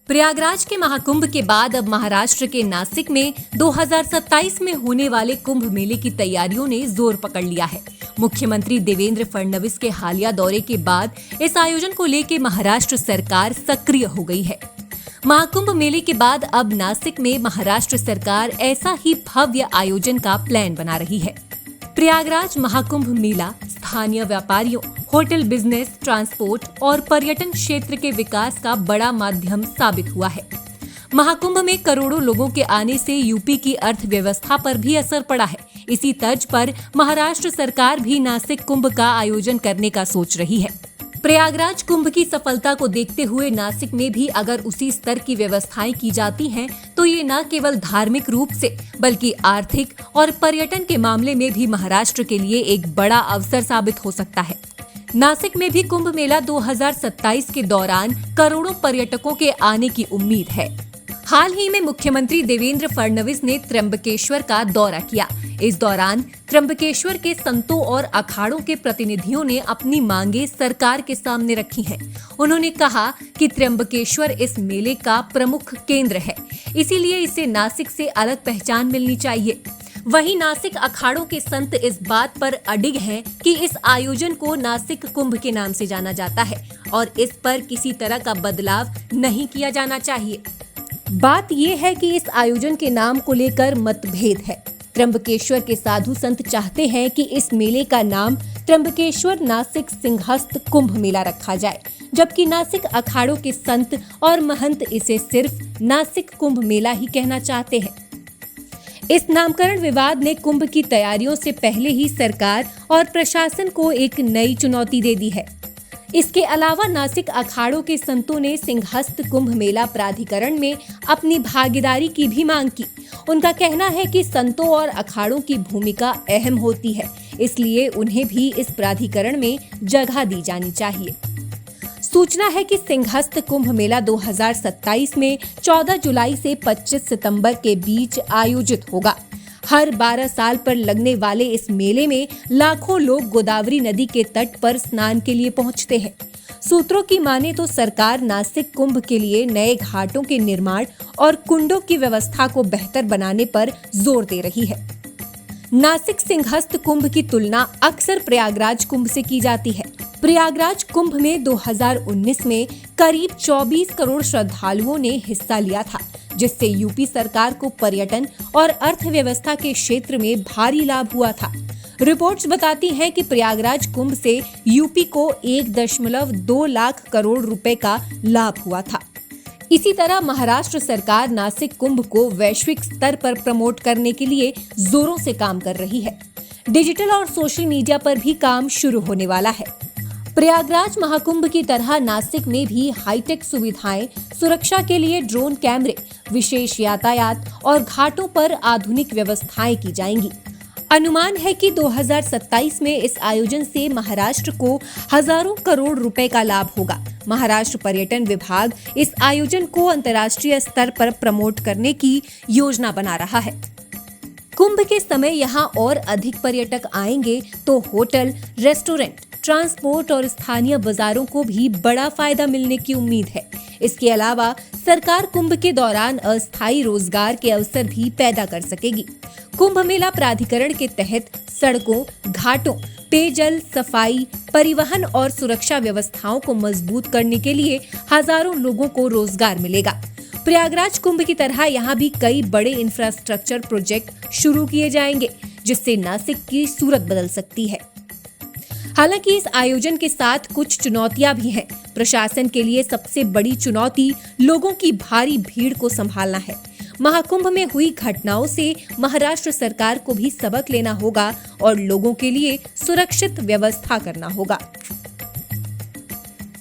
प्रयागराज के महाकुंभ के बाद अब महाराष्ट्र के नासिक में 2027 में होने वाले कुंभ मेले की तैयारियों ने जोर पकड़ लिया है। मुख्यमंत्री देवेंद्र फडणवीस के हालिया दौरे के बाद इस आयोजन को लेकर महाराष्ट्र सरकार सक्रिय हो गई है। महाकुंभ मेले के बाद अब नासिक में महाराष्ट्र सरकार ऐसा ही भव्य आयोजन का प्लान बना रही है। प्रयागराज महाकुंभ मेला स्थानीय व्यापारियों, होटल बिजनेस, ट्रांसपोर्ट और पर्यटन क्षेत्र के विकास का बड़ा माध्यम साबित हुआ है। महाकुंभ में करोड़ों लोगों के आने से यूपी की अर्थव्यवस्था पर भी असर पड़ा है। इसी तर्ज पर महाराष्ट्र सरकार भी नासिक कुंभ का आयोजन करने का सोच रही है। प्रयागराज कुंभ की सफलता को देखते हुए नासिक में भी अगर उसी स्तर की व्यवस्थाएं की जाती हैं, तो ये न केवल धार्मिक रूप से बल्कि आर्थिक और पर्यटन के मामले में भी महाराष्ट्र के लिए एक बड़ा अवसर साबित हो सकता है। नासिक में भी कुंभ मेला 2027 के दौरान करोड़ों पर्यटकों के आने की उम्मीद है। हाल ही में मुख्यमंत्री देवेंद्र फडणवीस ने त्र्यंबकेश्वर का दौरा किया। इस दौरान त्र्यंबकेश्वर के संतों और अखाड़ों के प्रतिनिधियों ने अपनी मांगे सरकार के सामने रखी हैं। उन्होंने कहा कि त्र्यंबकेश्वर इस मेले का प्रमुख केंद्र है, इसीलिए इसे नासिक से अलग पहचान मिलनी चाहिए। वहीं नासिक अखाड़ों के संत इस बात पर अडिग हैं कि इस आयोजन को नासिक कुंभ के नाम से जाना जाता है और इस पर किसी तरह का बदलाव नहीं किया जाना चाहिए। बात ये है कि इस आयोजन के नाम को लेकर मतभेद है। त्र्यंबकेश्वर के साधु संत चाहते हैं कि इस मेले का नाम त्र्यंबकेश्वर नासिक सिंहस्थ कुंभ मेला रखा जाए, जबकि नासिक अखाड़ों के संत और महंत इसे सिर्फ नासिक कुंभ मेला ही कहना चाहते हैं। इस नामकरण विवाद ने कुंभ की तैयारियों से पहले ही सरकार और प्रशासन को एक नई चुनौती दे दी है। इसके अलावा नासिक अखाड़ों के संतों ने सिंहस्थ कुंभ मेला प्राधिकरण में अपनी भागीदारी की भी मांग की। उनका कहना है कि संतों और अखाड़ों की भूमिका अहम होती है, इसलिए उन्हें भी इस प्राधिकरण में जगह दी जानी चाहिए। सूचना है कि सिंहस्थ कुंभ मेला 2027 में 14 जुलाई से 25 सितंबर के बीच आयोजित होगा। हर 12 साल पर लगने वाले इस मेले में लाखों लोग गोदावरी नदी के तट पर स्नान के लिए पहुंचते हैं। सूत्रों की माने तो सरकार नासिक कुंभ के लिए नए घाटों के निर्माण और कुंडों की व्यवस्था को बेहतर बनाने पर जोर दे रही है। नासिक सिंहस्थ कुंभ की तुलना अक्सर प्रयागराज कुंभ से की जाती है। प्रयागराज कुंभ में 2019 में करीब 24 करोड़ श्रद्धालुओं ने हिस्सा लिया था, जिससे यूपी सरकार को पर्यटन और अर्थव्यवस्था के क्षेत्र में भारी लाभ हुआ था। रिपोर्ट्स बताती हैं कि प्रयागराज कुंभ से यूपी को 1.2 लाख करोड़ रुपए का लाभ हुआ था। इसी तरह महाराष्ट्र सरकार नासिक कुंभ को वैश्विक स्तर पर प्रमोट करने के लिए जोरों से काम कर रही है। डिजिटल और सोशल मीडिया पर भी काम शुरू होने वाला है। प्रयागराज महाकुंभ की तरह नासिक में भी हाईटेक सुविधाएं, सुरक्षा के लिए ड्रोन कैमरे, विशेष यातायात और घाटों पर आधुनिक व्यवस्थाएं की जाएंगी। अनुमान है कि 2027 में इस आयोजन से महाराष्ट्र को हजारों करोड़ रुपए का लाभ होगा। महाराष्ट्र पर्यटन विभाग इस आयोजन को अंतर्राष्ट्रीय स्तर पर प्रमोट करने की योजना बना रहा है। कुंभ के समय यहाँ और अधिक पर्यटक आएंगे तो होटल, रेस्टोरेंट, ट्रांसपोर्ट और स्थानीय बाजारों को भी बड़ा फायदा मिलने की उम्मीद है। इसके अलावा सरकार कुंभ के दौरान अस्थायी रोजगार के अवसर भी पैदा कर सकेगी। कुंभ मेला प्राधिकरण के तहत सड़कों, घाटों, पेयजल, सफाई, परिवहन और सुरक्षा व्यवस्थाओं को मजबूत करने के लिए हजारों लोगों को रोजगार मिलेगा। प्रयागराज कुंभ की तरह यहाँ भी कई बड़े इंफ्रास्ट्रक्चर प्रोजेक्ट शुरू किए जाएंगे, जिससे नासिक की सूरत बदल सकती है। हालांकि इस आयोजन के साथ कुछ चुनौतियां भी हैं। प्रशासन के लिए सबसे बड़ी चुनौती लोगों की भारी भीड़ को संभालना है। महाकुंभ में हुई घटनाओं से महाराष्ट्र सरकार को भी सबक लेना होगा और लोगों के लिए सुरक्षित व्यवस्था करना होगा।